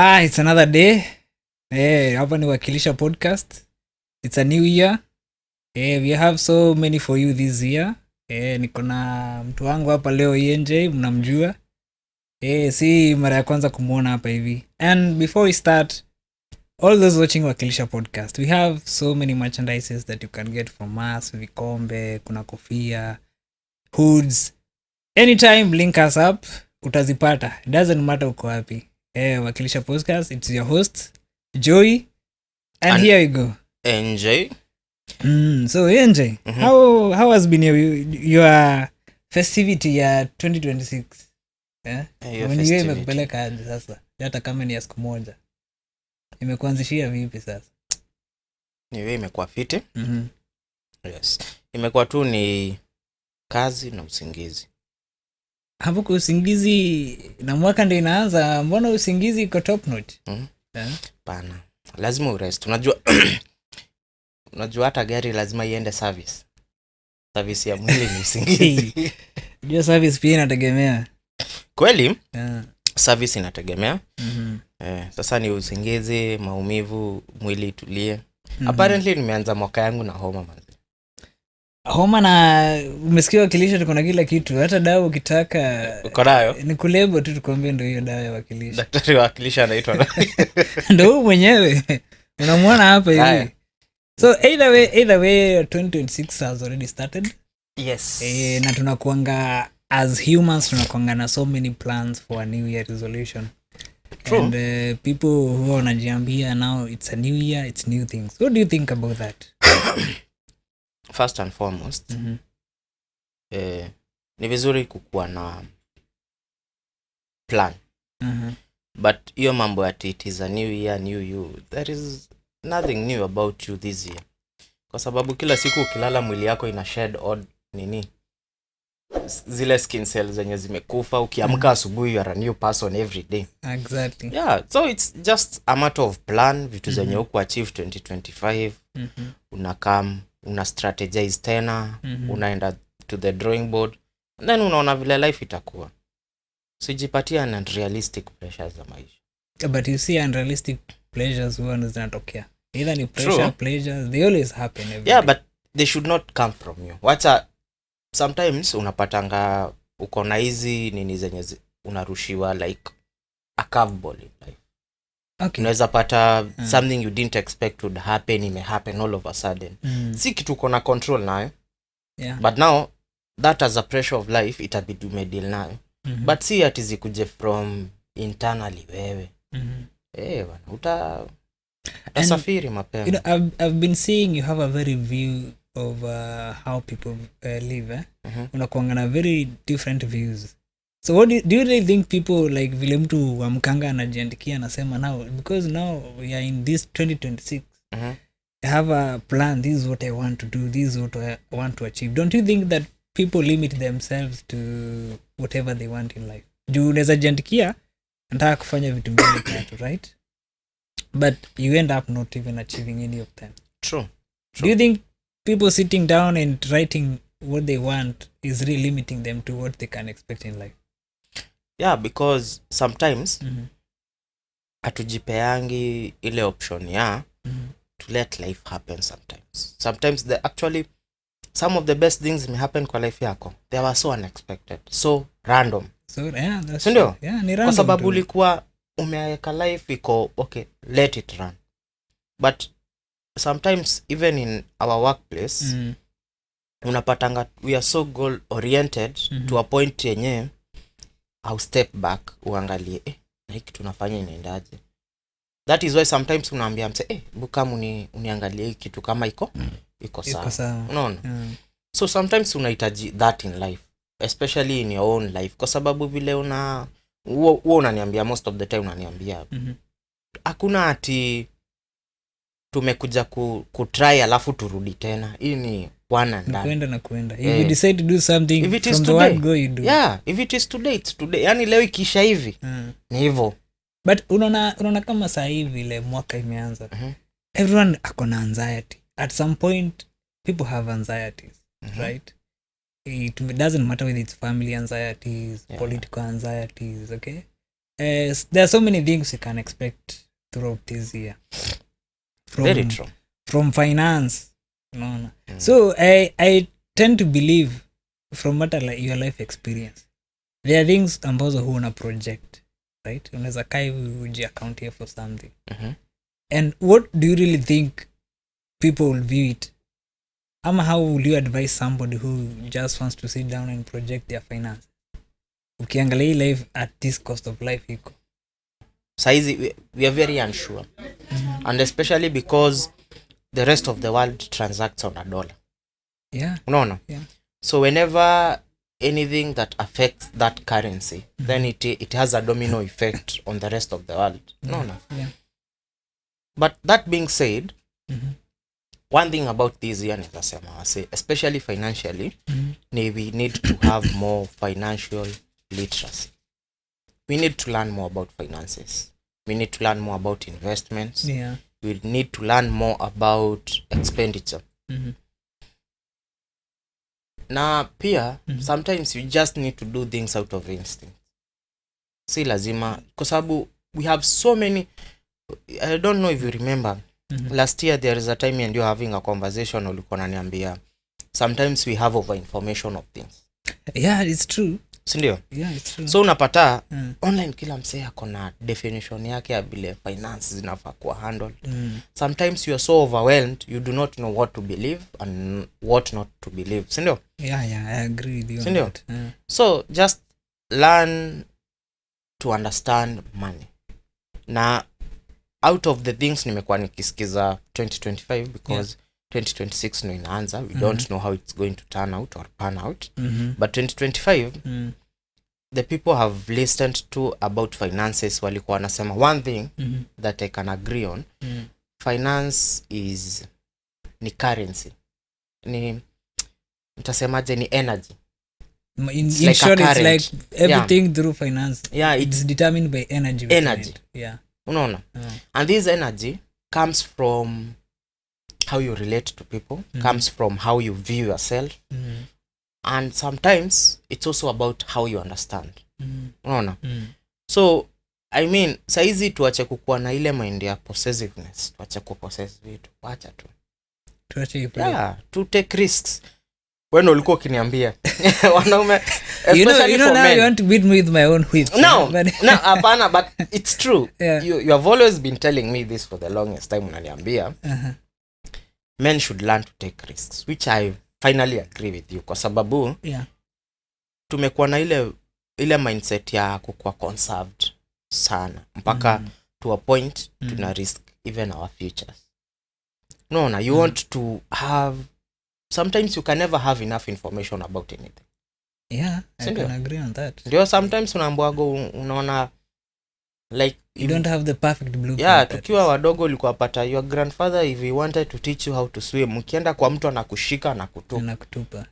It's another day. Hapa ni Wakilisha podcast. It's a new year. We have so many for you this year. Niko na mtu wangu hapa leo Enj, mnamjua. Si mara ya kwanza kumuona hapa hivi. And before we start, all those watching Wakilisha podcast, we have so many merchandises that you can get from us. Vikombe, kuna kofia, hoods. Anytime link us up, utazipata. It doesn't matter uko wapi. Wakilisha podcast, it's your host Joey, and here we go. Enj. So Enj, how has been your festivity ya 2026? When you imekupeleka aje sasa? Hata kama ni siku moja. Imekuanzishia vipi sasa? Niwe imekuwa fiti. Yes. Imekuwa tu ni kazi na usingizi. Hapo kwa usingizi na mwaka ndio inaanza, mbona usingizi iko top notch? Pana. Lazima urest. Unajua hata gari lazima iende service. Service ya mwili ni usingizi. Ndio service pia inategemea. Kweli? Service inategemea. Sasa ni usingizi, maumivu, mwili itulie. Apparently nimeanza mwaka yangu na homa manzi. Homa na umesikia Wakilisha tuko na kila kitu, hata dawa ukitaka uko nayo. Ni kulebo tu tukwambie ndio hiyo dawa ya Wakilisha. Daktari wa Wakilisha anaitwa nani? Ndio huyu mwenyewe. Unamwona hapa hivi. So either way 2026 has already started. Yes. Na tunakuanga as humans tunakuanga na so many plans for a new year resolution. True. And people who wanajiambia now it's a new year, it's new things. What do you think about that? First and foremost, ni vizuri kukuwa na plan. But hiyo mambo ya it is a new year, new you, there is nothing new about you this year. Kwa sababu kila siku ukilala mwili yako ina shed odd zile skin cells zenye zimekufa. Ukiamka asubuhi you are a new person every day. Exactly. Yeah, so it's just a matter of plan. Vitu zenye uko achieve 2025. Unakam, una strategize tena, unaenda to the drawing board, and then unaona vile life itakuwa. Sijipatia unrealistic pressures za maisha. But you see unrealistic pleasures huwa zinatokea. Either ni pressure, True. Pleasures, they always happen every Yeah, day. but they should not come from you. Wacha sometimes unapatanga uko na hizi nini zenye unarushiwa like a curveball in life. Okay. Unaweza pata something you didn't expect would happen, it may happen all of a sudden. Si kitu uko na control nayo. Yeah. But now that as a pressure of life itabidi umedeal nayo. But see ati zikuje from internally wewe. Bana utasafiri mapema. You know, I've been seeing you have a very view of how people live. Unakuanga na very different views. So what do you really think people like vile mtu wa mkanga anajiandikia anasema now because now we are in this 2026. I have a plan, this is what I want to do, this is what I want to achieve. Don't you think that people limit themselves to whatever they want in life? Juu unaweza jiandikia nataka kufanya vitu mbili tatu, right? But you end up not even achieving any of them. True. Do you think people sitting down and writing what they want is really limiting them to what they can expect in life? Yeah, because sometimes atujipeangi ile option ya to let life happen sometimes. Sometimes some of the best things may happen kwa life yako. They were so unexpected, so random. So yeah, that's Sindio? Yeah, ni random. Kwa sababu ulikuwa umeweka life iko okay, let it run. But sometimes even in our workplace unapatanga we are so goal oriented to a point yenye au step back uangalie like tunafanya inaendaje. That is why sometimes unaambia mse bukamu uniangalie kitu kama iko sawa. Unaona? So sometimes unahitaji that in life, especially in your own life, kwa sababu vile unaniambia most of the time unaniambia hakuna ati tumekuja kutry alafu turudi tena. Hii ni one and done. Kuenda. If you decide to do something from the today, word go you do. Yeah, if it is today, it's today. Yani leo ikisha hivi. Ni hivyo. But unaona kama saa hivi ile mwaka imeanza. Everyone akona anxiety. At some point people have anxieties, right? It doesn't matter whether it's family anxieties, political anxieties, okay? there are so many things you can expect throughout this year Very true. from finance, unaona. So I tend to believe from what your life experience, there are things ambazo huona project, right? Unaweza kaa hivi ujiaccount here for something. And what do you really think people will view it? Ama how will you advise somebody who just wants to sit down and project their finance? Ukiangalia hii life at this cost of life iko. Saizi we are very unsure. And especially because the rest of the world transacts on a dollar. Yeah. Unaona? Yeah. So whenever anything that affects that currency, then it has a domino effect on the rest of the world. Unaona? Yeah. But that being said, one thing about this year nitasema, especially financially, we need to have more financial literacy. We need to learn more about finances. We need to learn more about investments. Yeah. We need to learn more about expenditure. Na pia, sometimes you just need to do things out of instinct. Si lazima, kwa sababu we have so many, I don't know if you remember, last year there is a time and you're having a conversation ulikuwa unaniambia, sometimes we have over information of things. Yeah, it's true. Sindio? Yeah, it's true. So unapata online kila msee ako na definition yake ya vile finance zinafaa kuwa handled. Sometimes you are so overwhelmed you do not know what to believe and what not to believe. Sindio? Yeah, I agree with you. Sindio? On that. So just learn to understand money. Na out of the things nimekuwa nikisikiza 2025 because 2026 no inaanza, we don't know how it's going to turn out or pan out. But 2025 the people have listened to about finances, walikuwa wanasema one thing that I can agree on, finance is ni currency, ni nitasemaje, ni energy. In short, it's like everything through finance. Yeah, it's determined by energy. Yeah. Unaona? And this energy comes from how you relate to people, comes from how you view yourself. And sometimes it's also about how you understand. Unaona? So I mean, saizi tuache kukuwa na ile mind ya possessiveness, tuache kupossess vitu, acha tu. Tuache to take risks. When ulikuwa ukiniambia wanaume, especially for men, you want to beat me with my own whip. No, apana, but it's true. Yeah. You have always been telling me this for the longest time, unaniambia men should learn to take risks, which I finally agree with you, kwa sababu tumekuwa na ile mindset ya kukuwa conserved sana mpaka to a point tuna risk even our futures. No, you want to have, sometimes you can never have enough information about anything. Yeah, I can agree on that. Ndio sometimes unaambiwago, unaona like you don't have the perfect blueprint. Yeah, tukiwa wadogo ulikuwa pata your grandfather if he wanted to teach you how to swim, ukienda kwa mtu anakushika na kutupa.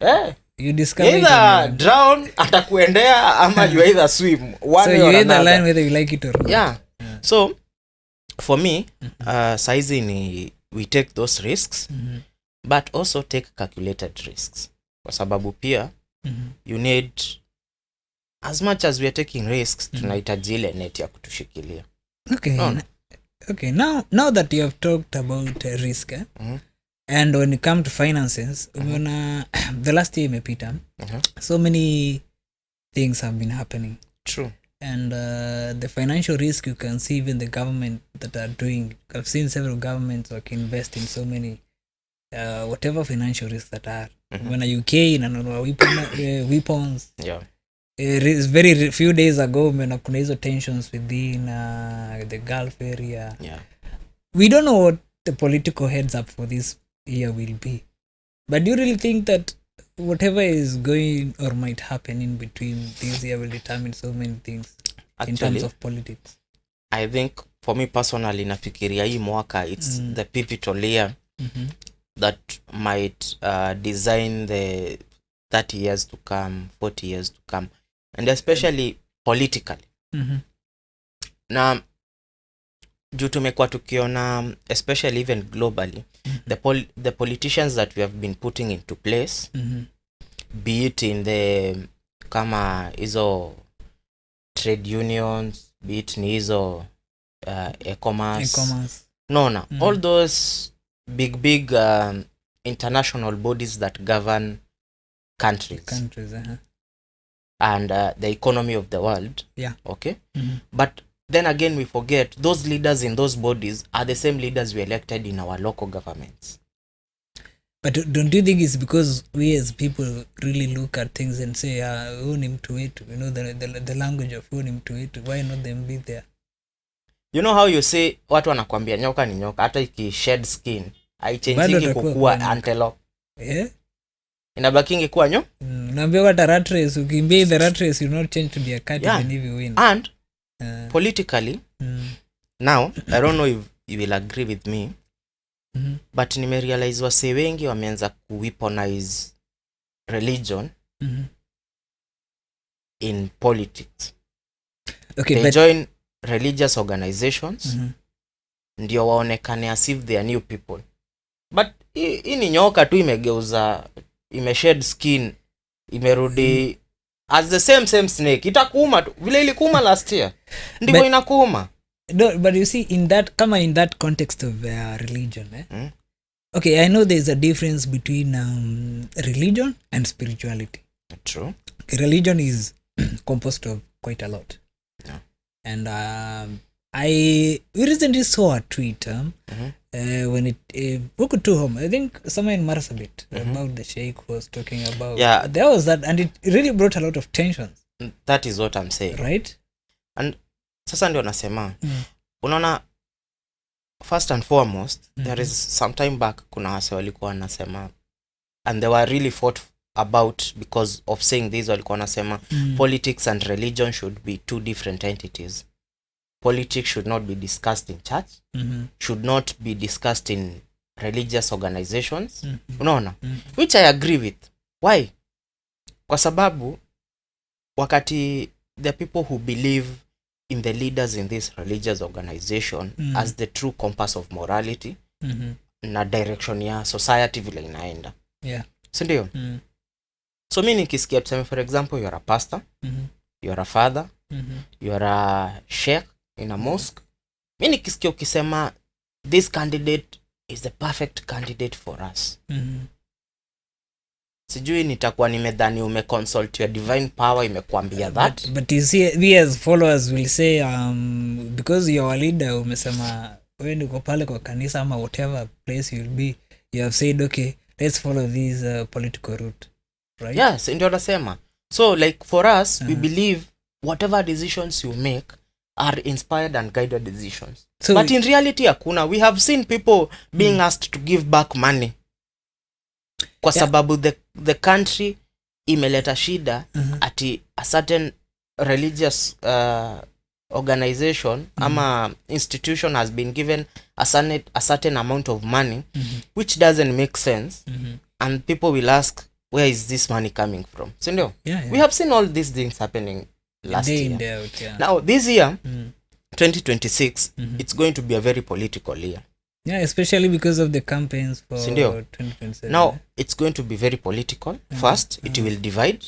You discover either drown atakuendea ama you either swim one so way you or either another. learn whether you like it or not. Yeah. So for me, saizi ni we take those risks, but also take calculated risks, kwa sababu pia you need, as much as we are taking risks, tunahitaji ile net ya kutushikilia. Okay, now that you have talked about risk, and when it comes to finances, the last year imepita, so many things have been happening. True. And the financial risk, you can see even the government that are doing. I've seen several governments invest in so many whatever financial risks that are. When a UK weapons. Yeah. Very few days ago, kuna hizo tensions within the Gulf area. Yeah. We don't know what the political heads up for this year will be. But do you really think that whatever is going or might happen in between this year will determine so many things? Actually, in terms of politics? I think for me personally, nafikiria hii mwaka it's the pivotal year that might design the 30 years to come, 40 years to come, and especially politically. Na juu tumekuwa tukiona, especially even globally, the politicians that we have been putting into place, be it in the kama hizo trade unions, be it ni hizo e-commerce. No. All those big international bodies that govern countries and the economy of the world. Yeah. Okay. But then again, we forget those leaders in those bodies are the same leaders we elected in our local governments. But don't you think it's because we as people really look at things and say, huu ni mtu wetu, you know, the language of huu ni mtu wetu, why not them be there? You know how you say, watu wanakuambia nyoka ni nyoka, hata iki shed skin haichangingi kukua antelope. Yeah? Inabakingi kuwa nyo? Unaambia what a rat race, ukimbia the rat race you not change to be a cat even if you win. And politically, now, I don't know if you will agree with me, but nimerealize wase wengi wameanza kuweaponize religion in politics. Okay, they but join religious organizations ndio waonekane as if they are new people. But hii ni nyoka tu imegeuza, imeshed skin, imerudi as the same snake. Itakuuma tu vile ilikuuma last year, ndivyo inakuuma. No, but you see, in that context of religion, okay, I know there's a difference between religion and spirituality. True. Religion is composed of quite a lot. Yeah. And we recently saw a tweet when it woke to home, I think somewhere in Marsabit, about the sheikh was talking about. Yeah. There was that, and it really brought a lot of tensions. That is what I'm saying. Right? And sasa ndio nasema, unaona, first and foremost, there is some time back kuna wase walikuwa wanasema, and they were really fought about because of saying this, walikuwa wanasema politics and religion should be two different entities. Politics should not be discussed in church, should not be discussed in religious organizations. Unaona? Which I agree with. Why? Kwa sababu wakati the people who believe in the leaders in this religious organization as the true compass of morality na direction ya society vile inaenda. Yeah. Si ndio? So mimi nikisikia tuseme, for example, you're a pastor, you're a father, you're a sheikh in a mosque. Mimi nikisikia ukisema this candidate is the perfect candidate for us. Sijui nitakuwa nimedhani umeconsult your divine power imekuambia that. But you see, we as followers will say because you are a leader, umesema wewe niko pale kwa kanisa ama whatever place you'll be, you have said okay, let's follow this political route, right? Yes, ndio nasema. So like for us, we believe whatever decisions you make are inspired and guided decisions. So but in reality hakuna. We have seen people being asked to give back money kwa sababu the country imeleta shida ati a certain religious organization ama institution has been given a certain amount of money which doesn't make sense, and people will ask, where is this money coming from? So no, we have seen all these things happening last year. Now this year 2026 it's going to be a very political year. Yeah, especially because of the campaigns for 2027. Now it's going to be very political. First, it will divide.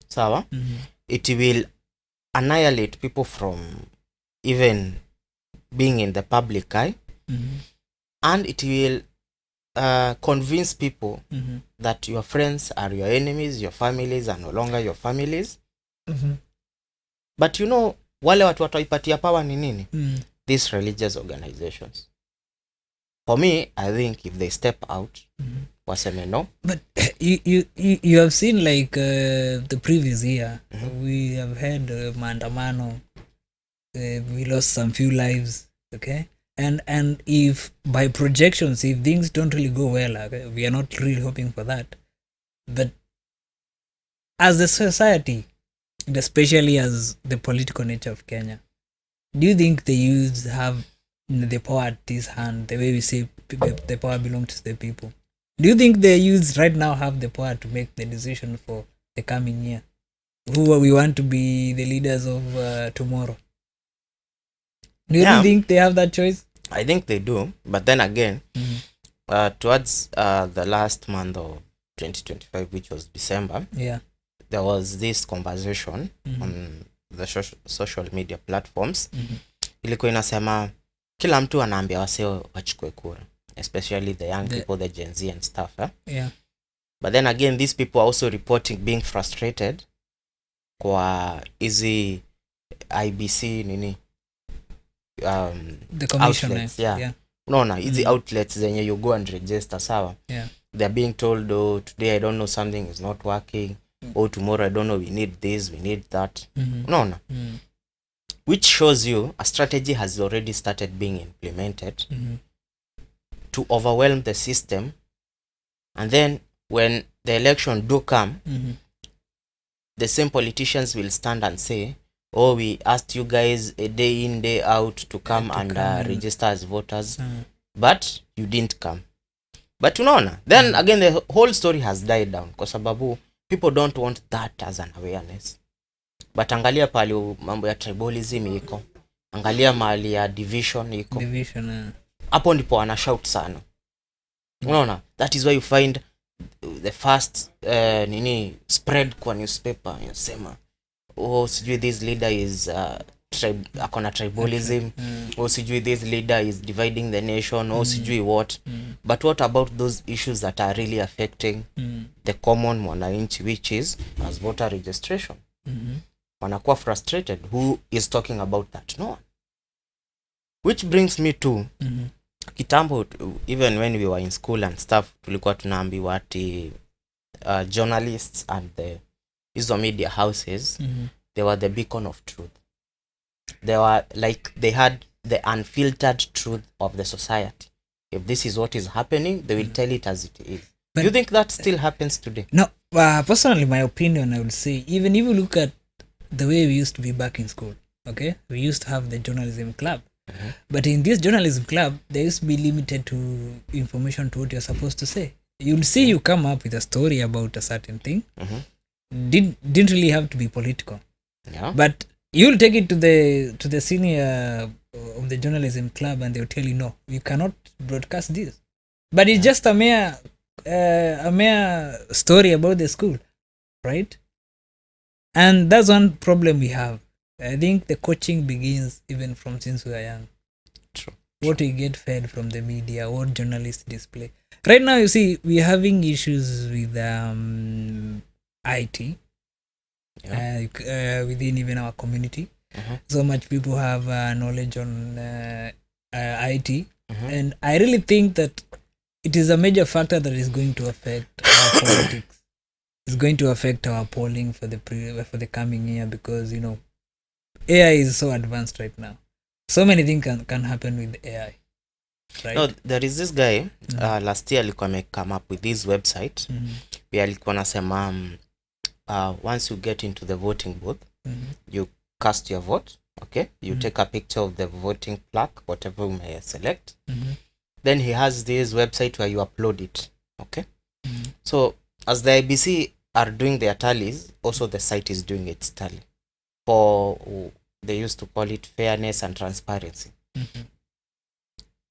Sawa? It will annihilate people from even being in the public eye. And it will convince people that your friends are your enemies, your families are no longer your families. But you know, wale watu wataipatia power ni nini? These religious organizations. For me, I think if they step out, waseme no. But you have seen like the previous year, we have had maandamano, we lost some few lives, okay? And if by projections, if things don't really go well, okay, we are not really hoping for that. But as a society, and especially as the political nature of Kenya, do you think the youths have the power at this hand, the way we say the power belongs to the people? Do you think the youths right now have the power to make the decision for the coming year? Who we want to be the leaders of tomorrow? Do you think they have that choice? I think they do, but then again, towards the last month of 2025, which was December, there was this conversation on the social media platforms ilikuwa inasema kila mtu anaambia waseo wachukue kura, especially the young people, the Gen Z and stuff. Yeah. But then again, these people are also reporting being frustrated kwa hizi IBC nini the commission outlets, yeah. Unaona hizi outlets zenye you go and register, sawa? Yeah. They're being told, oh, today I don't know, something is not working. Oh, tomorrow I don't know, we need this, we need that. Unaona? Which shows you a strategy has already started being implemented to overwhelm the system. And then when the election do come, the same politicians will stand and say, oh, we asked you guys a day in, day out to come and register as voters, but you didn't come. But unaona, then again the whole story has died down kwa sababu people don't want that as an awareness. But angalia pale mambo ya tribalism iko, angalia mali ya division iko, hapo ndipo wana shout sana. Unaona, that is why you find the first spread kwa newspaper yasema, oh, sijui this leader is akona tribalism, or sijui this leader is dividing the nation, or sijui what. But what about those issues that are really affecting the common mwananchi, which is as voter registration? Wanakuwa frustrated. Who is talking about that? No one. Which brings me to kitambo, even when we were in school and stuff, tulikuwa tunaambiwa ati journalists and the hizo media houses, they were the beacon of truth. They were like, they had the unfiltered truth of the society. If this is what is happening, they will tell it as it is. But do you think that still happens today? No, personally, my opinion, I would say, even if you look at the way we used to be back in school, okay, we used to have the journalism club. But in this journalism club, they used to be limited to information to what you're supposed to say. You'll see you come up with a story about a certain thing. Didn't really have to be political. Yeah. But you'll take it to the senior of the journalism club and they'll tell you, no, you cannot broadcast this. But it's just a mere story about the school, right? And that's one problem we have. I think the coaching begins even from since we are young. True. What we get fed from the media, what journalists display. Right now, you see, we're having issues with IT within even our community. So much people have knowledge on IT. And I really think that it is a major factor that is going to affect our politics. It's going to affect our polling for the coming year because, you know, AI is so advanced right now. So many things can happen with AI. Right? No, there is this guy last year alikuwa come up with this website where alikuwa nasema once you get into the voting booth, you cast your vote, okay? You take a picture of the voting plaque, whatever you may select. Then he has this website where you upload it, okay? So as the IBC are doing their tallies, also the site is doing its tally. They used to call it fairness and transparency.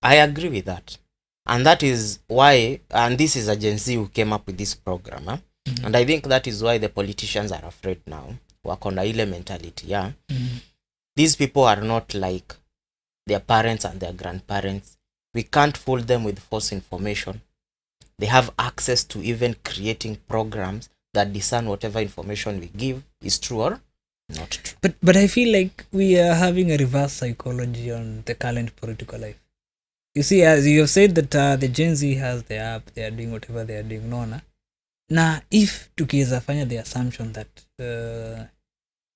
I agree with that. And that is why, and this is a Gen Z who came up with this program. And I think that is why the politicians are afraid now. Wakona ile mentality, yeah. These people are not like their parents and their grandparents. We can't fool them with false information. They have access to even creating programs that discern whatever information we give is true or not true. But I feel like we are having a reverse psychology on the current political life. You see, as you have said that the Gen Z has the app, they are doing whatever they are doing. Na if tukiweza fanya the assumption that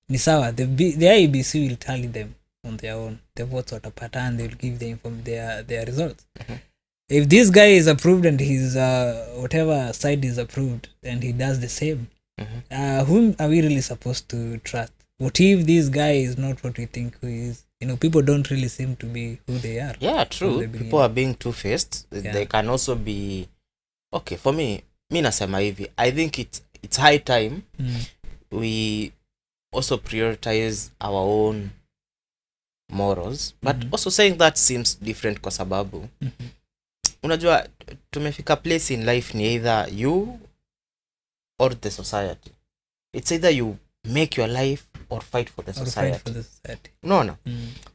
ni sawa, the IEBC will tally them on their own, the votes watapata, and they will give their results. If this guy is approved and his whatever side is approved and he does the same, whom are we really supposed to trust? What if this guy is not what we think he is? You know, people don't really seem to be who they are. Yeah, true. People are being two-faced. Yeah. They can also be... Okay, for me nasema hivi, I think it's high time we also prioritize our own morals. But also saying that seems different kwa sababu unajua tumefika place in life ni either you or the society. It's either you make your life or fight for the Or fight society. for the society. Unaona?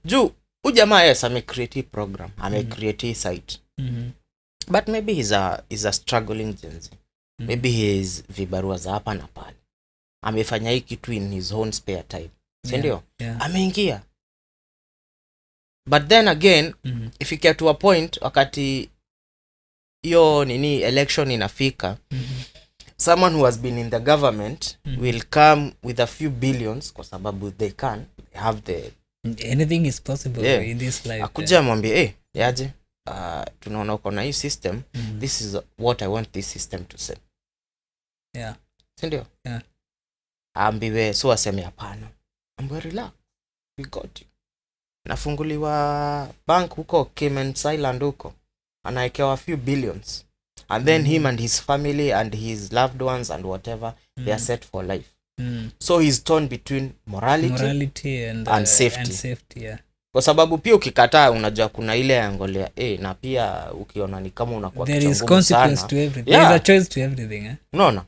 Juu ujamaa yes amecreate program, amecreate site. But maybe he's a struggling Gen Z. Maybe he is vibarua za hapa na pale. Amefanya hii kitu in his own spare time. Sindio? Ameingia. But then again, if you get to a point wakati hiyo nini election inafika, someone who has been in the government will come with a few billions kwa sababu they have the anything is possible in this life. Akuja mwambie yaje tunaona uko na hii system, this is what I want this system to say. Sindio? Ambiwe so aseme hapana. Ambiwe relax, we got you. Nafunguliwa bank huko Cayman Island huko, anaekewa a few billions, and then him and his family and his loved ones and whatever they are set for life. So he's torn between morality and safety. Kwa sababu pia ukikataa unajua kuna ile angolea na pia ukiona ni kama unakuwa kichwa ngumu sana. There is consequence to everything. There is a choice to everything. Unaona?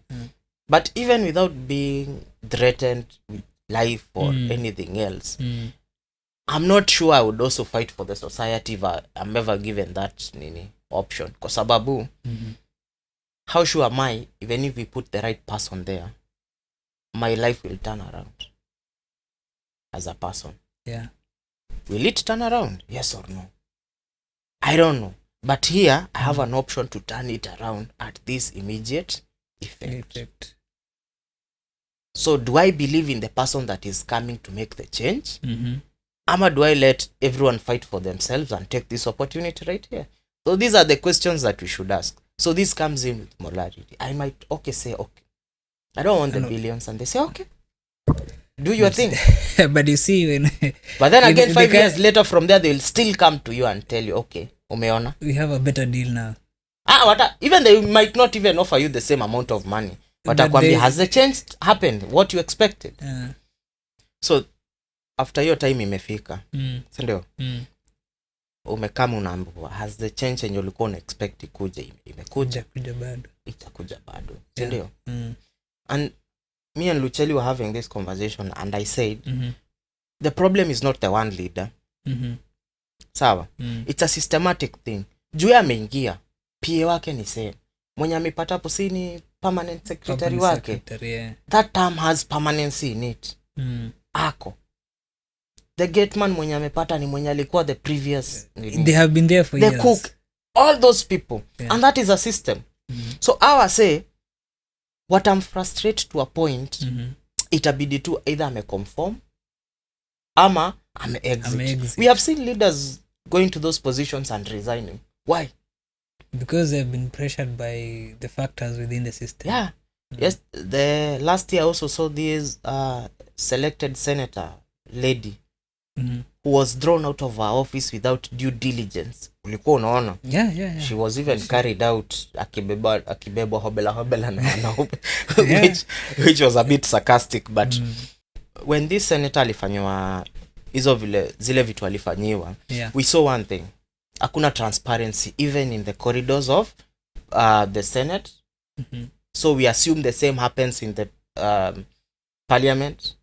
But even without being threatened with life or anything else, I'm not sure I would also fight for the society if I'm ever given that option. Kwa sababu, how sure am I, even if we put the right person there, my life will turn around as a person? Will it turn around? Yes or no? I don't know. But here, I have an option to turn it around at this immediate effect. So do I believe in the person that is coming to make the change? Ama do I let everyone fight for themselves and take this opportunity right here? So these are the questions that we should ask. So this comes in with morality. I might say, I don't want the billions. And they say, okay, do your thing. But you see, but then again, 5 years later from there, they will still come to you and tell you, okay, umeona, we have a better deal now. Even they might not even offer you the same amount of money. But has the change happened? What you expected? So after your time imefika, sindio? Umekama unaambiwa, has the change and ulikuwa unaexpect kuja imekuja? Itakuja bado. Sindio? And me and Lucheli were having this conversation and I said, the problem is not the one leader. Sawa? It's a systematic thing. Juu ameingia, PA wake ni same. Mwenye amepata hapo si ni permanent secretary wake. That term has permanency in it. Ako. The gateman mwenye amepata ni mwenye alikuwa the previous. They have been there for years. The cook. All those people. And that is a system. So I say, what I'm frustrated to a point, itabidi tu either ameconform ama ame-exit. We have seen leaders going to those positions and resigning. Why? Because they've been pressured by the factors within the system. Yes, the last year I also saw this selected senator lady who was thrown out of her office without due diligence. Ulikuwa unaona? She was even carried out akibebwa hobela na which was a bit sarcastic, but when this senator alifanywa zile vitu alifanyiwa, we saw one thing. Hakuna transparency even in the corridors of the Senate. So we assume the same happens in the parliament,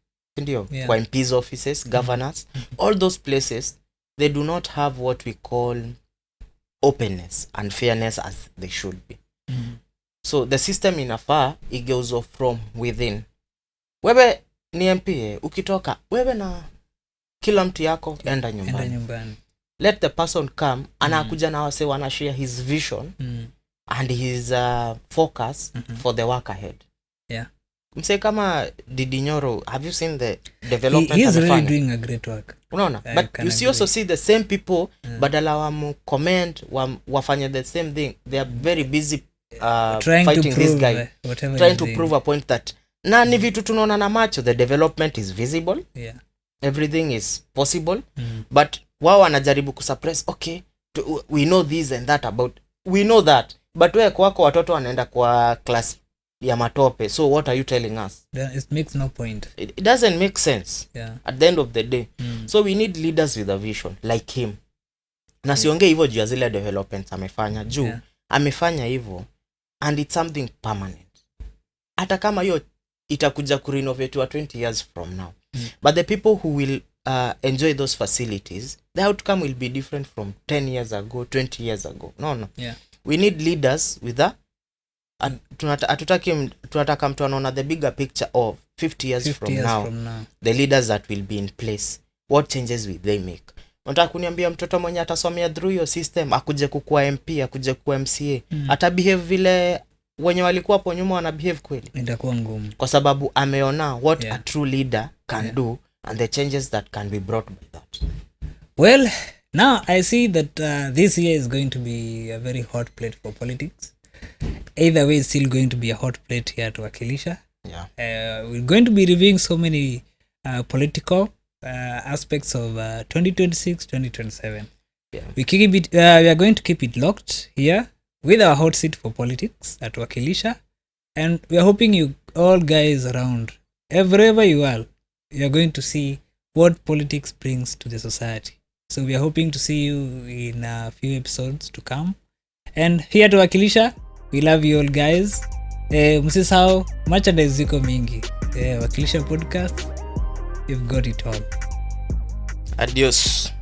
kwa MP's offices, governors, all those places, they do not have what we call openness and fairness as they should be. So the system inafaa igeuzo from within. Wewe ni MP, ukitoka wewe na kila mtu yako enda nyumbani. Let the person come, anakuja na wase wana share his vision and his focus for the work ahead. Mse kama Didi Nyoro, have you seen the development? He is really doing a great work. Unaona? But you see also see the same people, badala wamu comment, wafanya the same thing. They are very busy fighting this guy. Trying to prove a point that na ni vitu tunaona na macho, the development is visible. Everything is possible. But wao wanajaribu kusuppress, okay, we know this and that about, we know that. But wewe kwako watoto wanaenda kwa class ya matope, so what are you telling us? It makes no point. It doesn't make sense at the end of the day. So we need leaders with a vision like him. Na siongee hivyo juu ya zile developments amefanya juu amefanya hivyo and it's something permanent. Hata kama hiyo itakuja kurenovate 20 years from now, but the people who will enjoy those facilities, the outcome will be different from 10 years ago, 20 years ago. No. Yeah. We need leaders with tunataka mtu anaona the bigger picture of 50 years from now, the leaders that will be in place, what changes will they make. Unataka kuniambia mtoto mwenye atasomea through your system akuje kukua MP, akuje kukua MCA, ata behave vile wenye walikuwa hapo nyuma wana behave kweli? Itakuwa ngumu, kwa sababu ameona what a true leader can do and the changes that can be brought by that. Well, now I see that this year is going to be a very hot plate for politics. Either way, it's still going to be a hot plate here to Wakilisha. We're going to be reviewing so many political aspects of 2026-2027. We are going to keep it locked here with our hot seat for politics at Wakilisha, and we are hoping you all guys around, wherever you are going to see what politics brings to the society. So we are hoping to see you in a few episodes to come. And here to Wakilisha, we love you all guys. Msisahau merchandise ziko mingi. Wakilisha podcast, you've got it all. Adios.